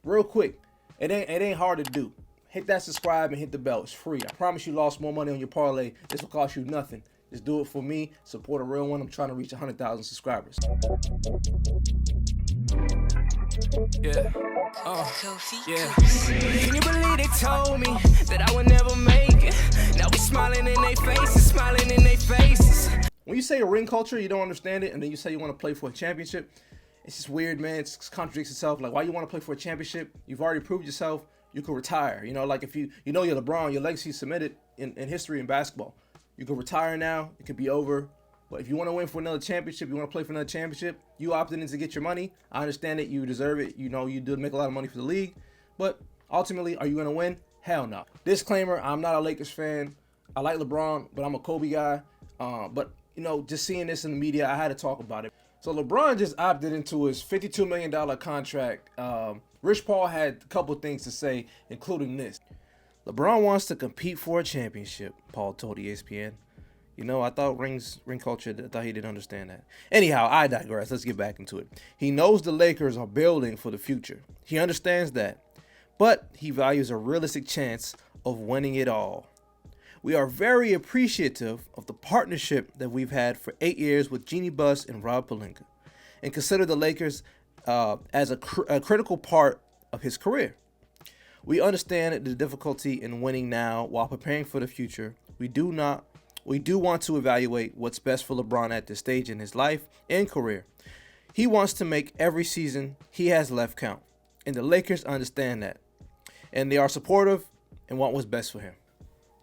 Real quick, it ain't hard to do. Hit that subscribe and hit the bell. It's free. I promise you lost more money on your parlay. This will cost you nothing. Just do it for me. Support a real one. I'm trying to reach 100,000 subscribers. Yeah. Yeah. Can you believe they told me that I would never make it? Now we smiling in their faces, smiling in their faces. When you say a ring culture, you don't understand it, and then you say you want to play for a championship. It's just weird, man. It contradicts itself. Like, why you want to play for a championship? You've already proved yourself. You could retire. You know, like if you're LeBron, your legacy cemented in history in basketball. You could retire now. It could be over. But if you want to win for another championship, you want to play for another championship, you opted in to get your money. I understand it. You deserve it. You know, you did make a lot of money for the league. But ultimately, are you going to win? Hell no. Disclaimer, I'm not a Lakers fan. I like LeBron, but I'm a Kobe guy. But, you know, just seeing this in the media, I had to talk about it. So LeBron just opted into his $52 million contract. Rich Paul had a couple things to say, including this. LeBron wants to compete for a championship, Paul told ESPN. You know, I thought ring culture, I thought he didn't understand that. Anyhow, I digress. Let's get back into it. He knows the Lakers are building for the future. He understands that. But he values a realistic chance of winning it all. We are very appreciative of the partnership that we've had for 8 years with Jeannie Buss and Rob Pelinka, and consider the Lakers as a critical part of his career. We understand the difficulty in winning now while preparing for the future. We do want to evaluate what's best for LeBron at this stage in his life and career. He wants to make every season he has left count, and the Lakers understand that, and they are supportive and want what's best for him.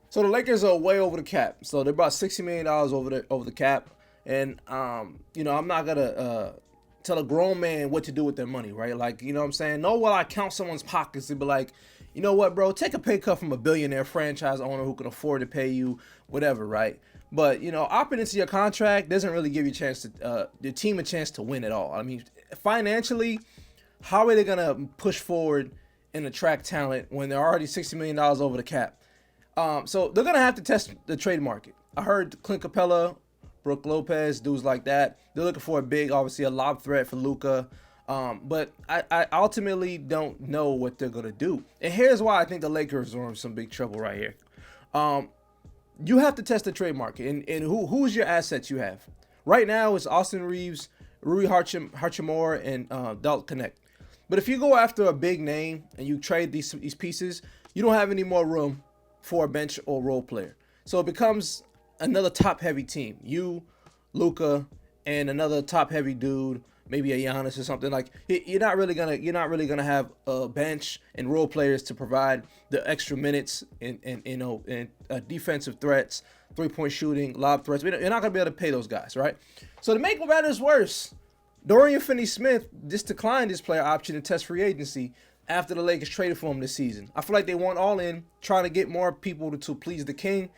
So the Lakers are way over the cap. So they're about $60 million over the cap. And, you know, I'm not going to tell a grown man what to do with their money, right? Like, you know what I'm saying? Nor will I count someone's pockets and be like, you know what, bro, take a pay cut from a billionaire franchise owner who can afford to pay you whatever, right? But, you know, opting into your contract doesn't really give you a chance to, the team a chance to win at all. I mean, financially, how are they going to push forward and attract talent when they're already $60 million over the cap? So they're going to have to test the trade market. I heard Clint Capella, Brooke Lopez, dudes like that. They're looking for obviously a lob threat for Luka. But I ultimately don't know what they're going to do. And here's why I think the Lakers are in some big trouble right here. You have to test the trade market. And who's your assets you have? Right now, it's Austin Reeves, Rui Hachimura, and Dalton Connect. But if you go after a big name and you trade these pieces, you don't have any more room for a bench or role player. So it becomes another top-heavy team. You, Luka, and another top-heavy dude, maybe a Giannis or something. Like you're not really gonna have a bench and role players to provide the extra minutes and defensive threats, 3-point shooting, lob threats. You're not gonna be able to pay those guys, right? So to make matters worse, Dorian Finney-Smith just declined his player option to test free agency after the Lakers traded for him this season. I feel like they went all in, trying to get more people to please the king,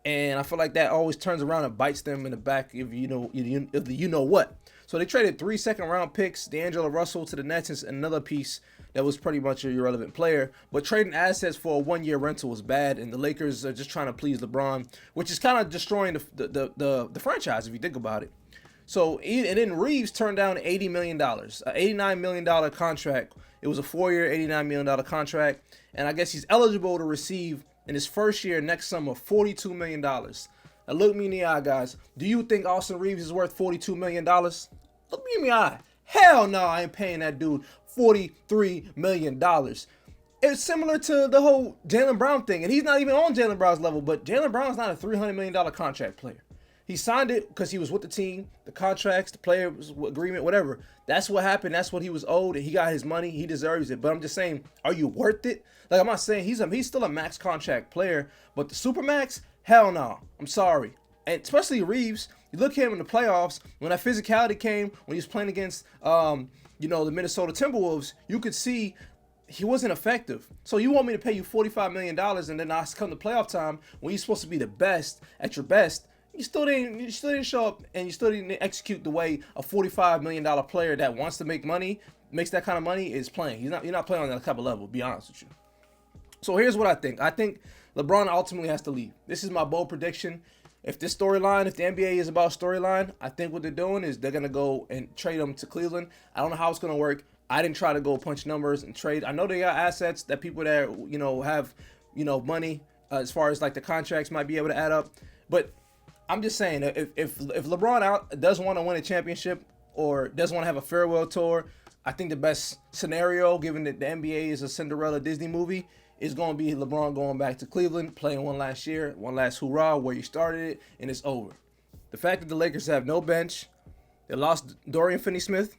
and I feel like that always turns around and bites them in the back if you know what. So they traded 3 second-round picks, D'Angelo Russell to the Nets, and another piece that was pretty much an irrelevant player. But trading assets for a one-year rental was bad, and the Lakers are just trying to please LeBron, which is kind of destroying the franchise if you think about it. So, and then Reeves turned down $80 million, an $89 million contract. It was a 4-year, $89 million contract. And I guess he's eligible to receive, in his first year next summer, $42 million. Now, look me in the eye, guys. Do you think Austin Reeves is worth $42 million? Look me in the eye. Hell no, I ain't paying that dude $43 million. It's similar to the whole Jaylen Brown thing. And he's not even on Jaylen Brown's level, but Jaylen Brown's not a $300 million contract player. He signed it because he was with the team, the contracts, the player agreement, whatever. That's what happened. That's what he was owed, and he got his money. He deserves it. But I'm just saying, are you worth it? Like, I'm not saying he's still a max contract player, but the Supermax, hell no. I'm sorry. And especially Reeves, you look at him in the playoffs, when that physicality came, when he was playing against, the Minnesota Timberwolves, you could see he wasn't effective. So you want me to pay you $45 million, and then I come to playoff time when you're supposed to be the best at your best, you still didn't show up, and you still didn't execute the way a $45 million player that wants to make money, makes that kind of money, is playing. You're not playing on that type of level, to be honest with you. So here's what I think. I think LeBron ultimately has to leave. This is my bold prediction. If the NBA is about storyline, I think what they're doing is they're going to go and trade him to Cleveland. I don't know how it's going to work. I didn't try to go punch numbers and trade. I know they got assets that people that have money as far as like the contracts might be able to add up, but I'm just saying if LeBron doesn't want to win a championship or doesn't want to have a farewell tour, I think the best scenario, given that the NBA is a Cinderella Disney movie, is going to be LeBron going back to Cleveland, playing one last year, one last hoorah where you started it, and it's over. The fact that the Lakers have no bench, they lost Dorian Finney-Smith.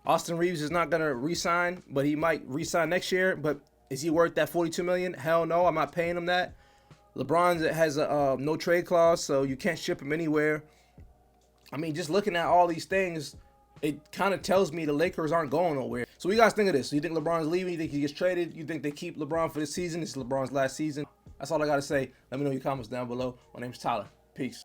Austin Reeves is not going to re-sign, but he might re-sign next year. But is he worth that $42 million? Hell no, I'm not paying him that. LeBron has a no trade clause, so you can't ship him anywhere. I mean, just looking at all these things, it kind of tells me the Lakers aren't going nowhere. So what you guys think of this? So you think LeBron's leaving? You think he gets traded? You think they keep LeBron for this season? This is LeBron's last season. That's all I got to say. Let me know in your comments down below. My name's Tyler. Peace.